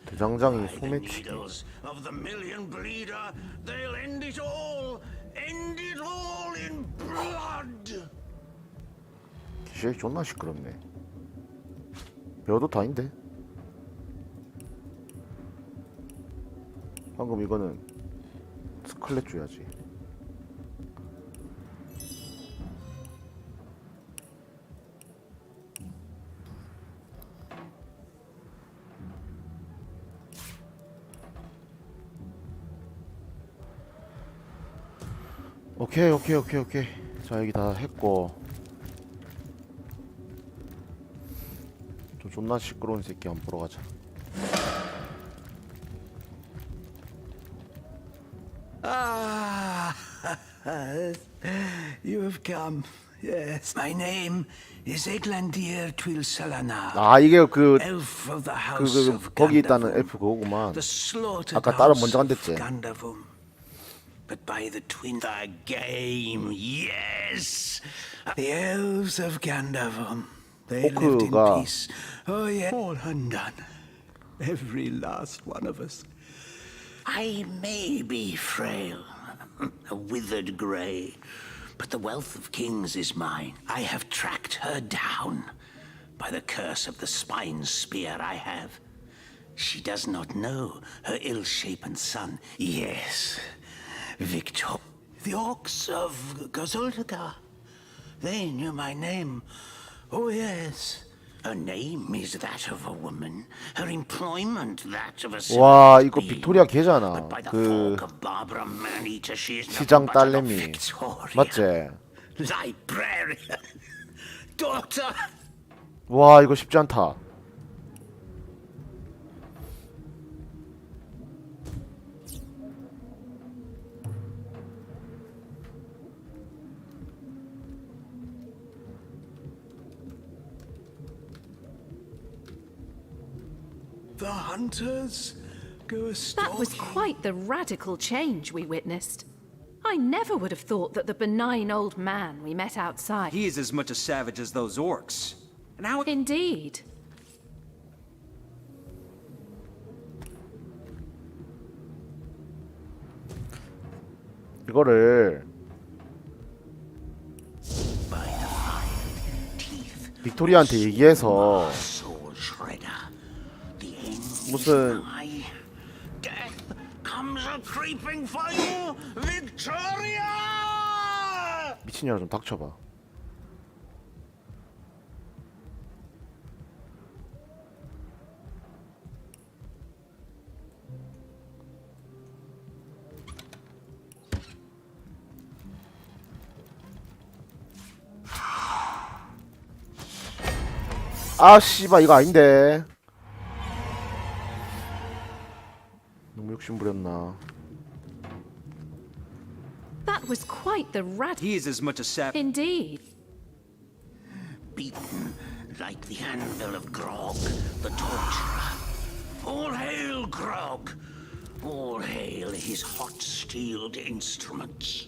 대장장이 By the 소매치기. needles of the million bleeder, they'll end it all in blood. 기색이 존나 시끄럽네. 배워도 다인데. 방금 이거는 스칼렛 줘야지. 오케이. 자, 여기 다 했고. 저 존나 시끄러운 새끼 한번 보러 가자. Ah, you have come. Yes, my name is Eglandir Twilsalana. 아, 이게 그 elf of the house of 거기 있다는 Gandavum, 엘프 그거구만. the slaughtered 아까 다른 house 먼저 of 간댔지. Gandavum. But by the twin, the game, yes, the elves of Gandavum. They lived in 오크가 peace. Oh yeah, all undone, every last one of us. I may be frail, a withered grey, but the wealth of kings is mine. I have tracked her down by the curse of the spine spear I have. She does not know her ill-shapen son. Yes, Victor. The orcs of Gazuldaga. They knew my name. Oh, yes. Her name is that of a woman. Her employment that of a 와, civilized 이거 being. 빅토리아 걔잖아. But by the 그 fork of Barbara Man-Eater, she is 시장 nothing but a 딸내미. Victoria. 맞지? Librarian. Daughter. 와, 이거 쉽지 않다. The hunters go a That was quite the radical change we witnessed. I never would have thought that the benign old man we met outside... He is as much a savage as those orcs. And how... Indeed. 이거를 빅토리아한테 얘기해서 무슨 미친년아 좀 닥쳐봐. 아 씨발 이거 아닌데. 너무 욕심 부렸나. That was quite the He is as much a savage. Indeed. Beaten like the anvil of Grog, the torturer. All hail Grog! All hail his hot-steeled instruments.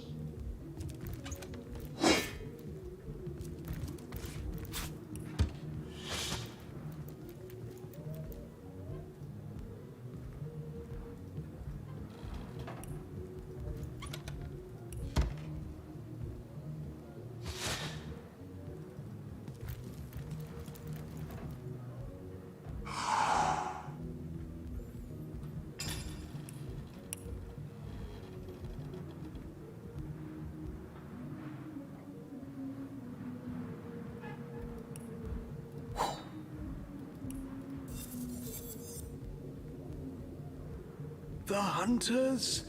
The hunters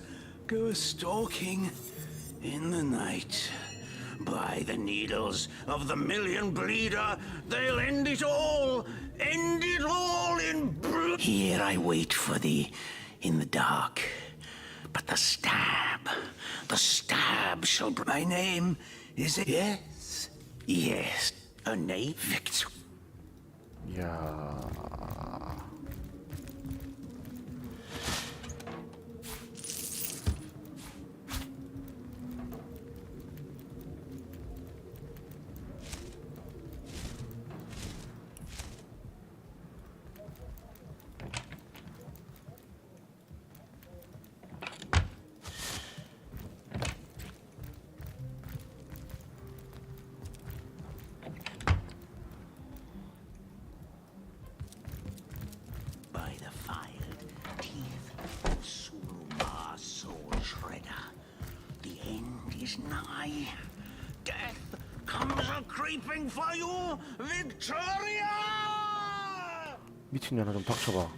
go a stalking In the night, by the needles of the million bleeder, they'll end it all in blood. Here I wait for thee in the dark, but the stab shall bring. My name is yes, a name victim. 야. Nigh. Death comes a creeping for you, Victoria! 미친년아 좀 닥쳐봐.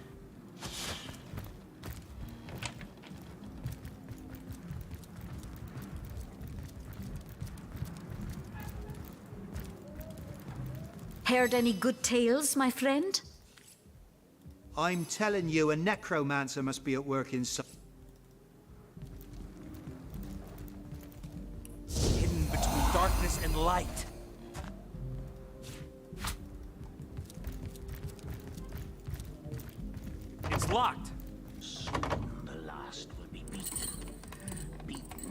Heard any good tales, my friend? I'm telling you, a necromancer must be at work inside. Darkness and light. It's locked. Soon the last will be beaten. Beaten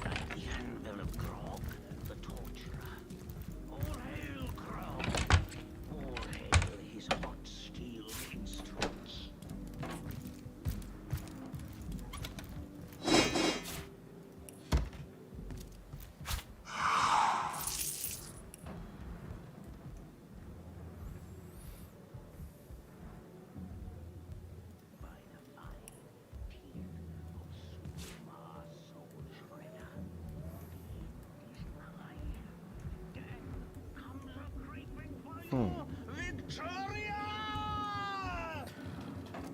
like the anvil of Grog, the torturer. All hail Grog. All hail his hot steel instruments.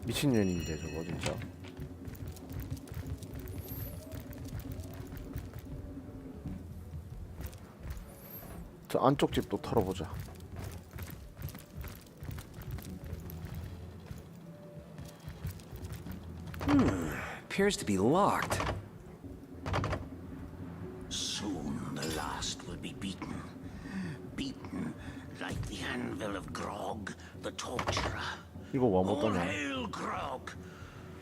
미친년인데 저거 진짜. 저 안쪽 집도 털어보자. Appears to be locked. Soon the last will be beaten. Beaten like the anvil of Grog, the torturer. 이거 와 All 못하냐? hail Grog.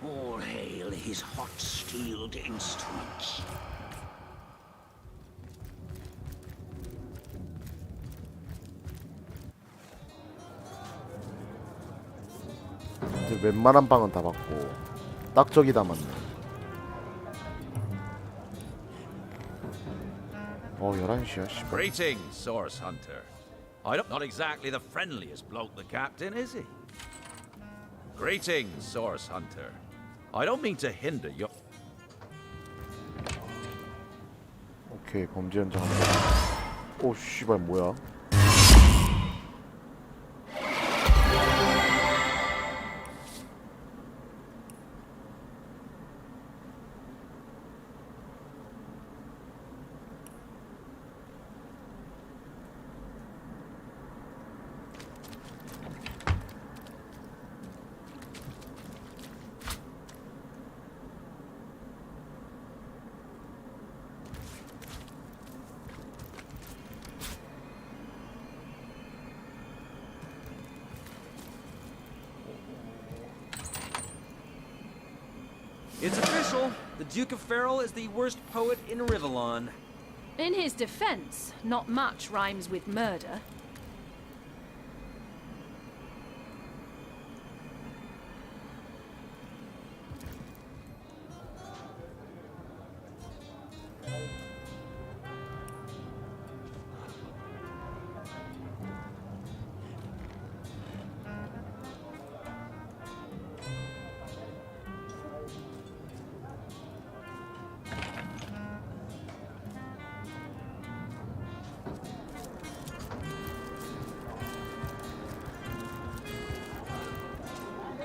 All hail his hot-steeled instruments. 이제 웬만한 방은 다 받고 딱 저기 다 맞네. 11시야 씨발. Greetings, Source Hunter. Not exactly the friendliest bloke, the captain, is he? Greetings, Source Hunter. I don't mean to hinder your... 오케이, 범죄 현장. 오 씨발 뭐야? It's official. The Duke of Farrell is the worst poet in Rivellon. In his defense, not much rhymes with murder.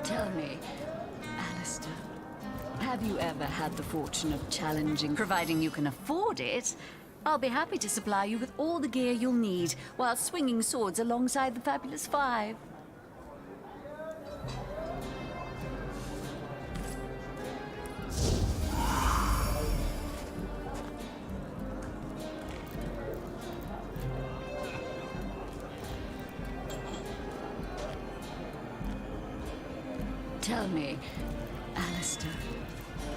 Tell me, Alistair, have you ever had the fortune of challenging? Providing you can afford it, I'll be happy to supply you with all the gear you'll need while swinging swords alongside the Fabulous Five. Tell me, Alistair,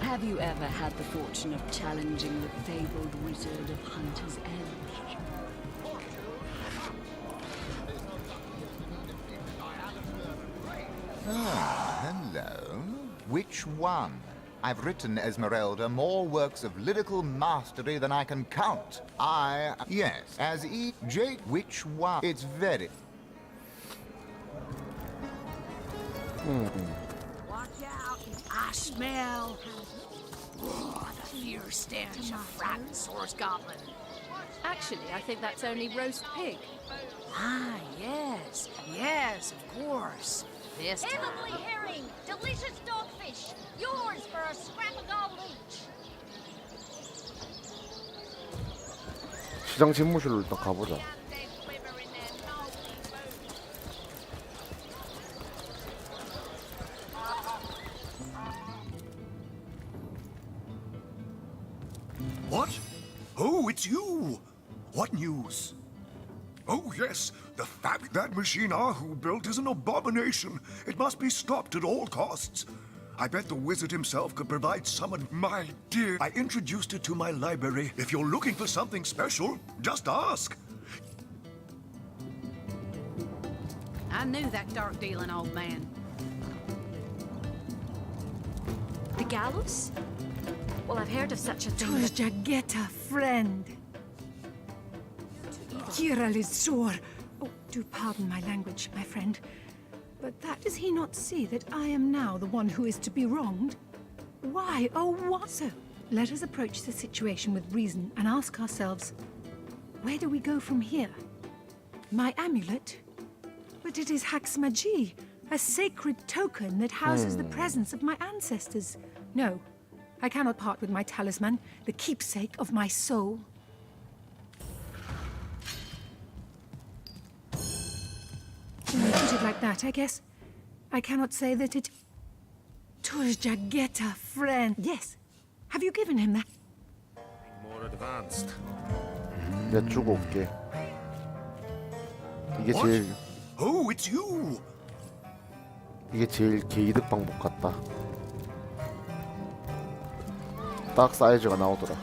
have you ever had the fortune of challenging the fabled wizard of Hunter's Edge? Ah, hello. Which one? I've written, Esmeralda, more works of lyrical mastery than I can count. Yes, as E.J. Which one? It's very... Watch out! I smell the fierce stench of frightened source goblin. Actually, I think that's only roast pig. Ah, yes, yes, of course. This time. Heavenly herring, delicious dogfish, yours for a scrap of gold each. 시장 집무실로 일단 가보자. What? Oh, it's you! What news? Oh, yes, that machine Ahu built is an abomination. It must be stopped at all costs. I bet the wizard himself could provide someone, my dear. I introduced it to my library. If you're looking for something special, just ask. I knew that dark-dealing old man. The gallows? Well, I've heard of such a thing. Turjageta, friend. Kira Lizor. Oh, do pardon my language, my friend. But that does he not see that I am now the one who is to be wronged? Why, oh what? So, let us approach the situation with reason and ask ourselves, where do we go from here? My amulet? But it is Haxmagi, a sacred token that houses the presence of my ancestors. No, I cannot part with my talisman, the keepsake of my soul. When you put it like that, I guess I cannot say that it... Turjageta, friend. Yes. Have you given him that? More advanced. 내가 주고 올게. 이게 What? 제일 Oh, it's you! 이게 제일 개이득 방법 같다. 딱 사이즈가 나오더라.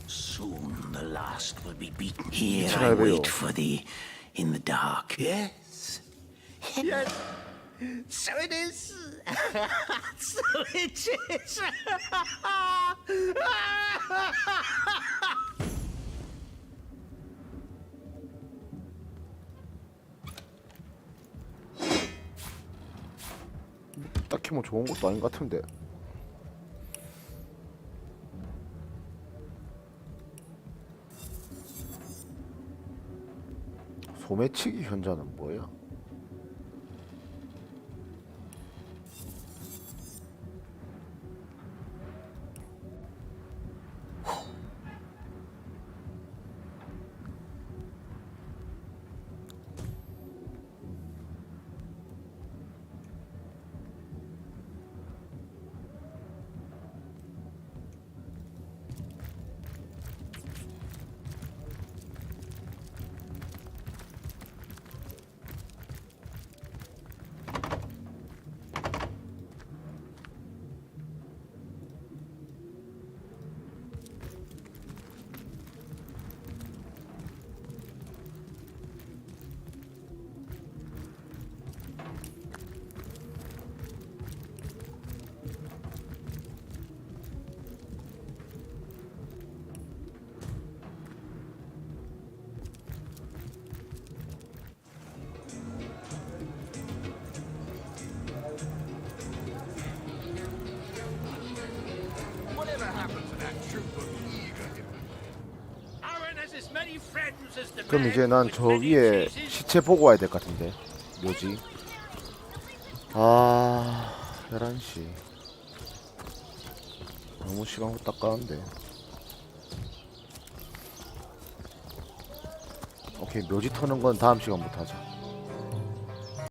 Soon the last will be beaten. Here I 잘 배워. wait for thee in the dark. Yes. Yes. So it is. So it is. 딱히 뭐 좋은 것도 아닌 것 같은데. 소매치기 현자는 뭐야? Whatever happened to that troop of eager hippos? Aaron has as many friends as the 그럼 man 이제 난 with 저 many 위에 cheeses. 시체 보고 와야 될 것 같은데. 뭐지? 아, 11시. 너무 시간 후딱 가는데. 오케이, 묘지 터는 건 다음 시간부터 하자.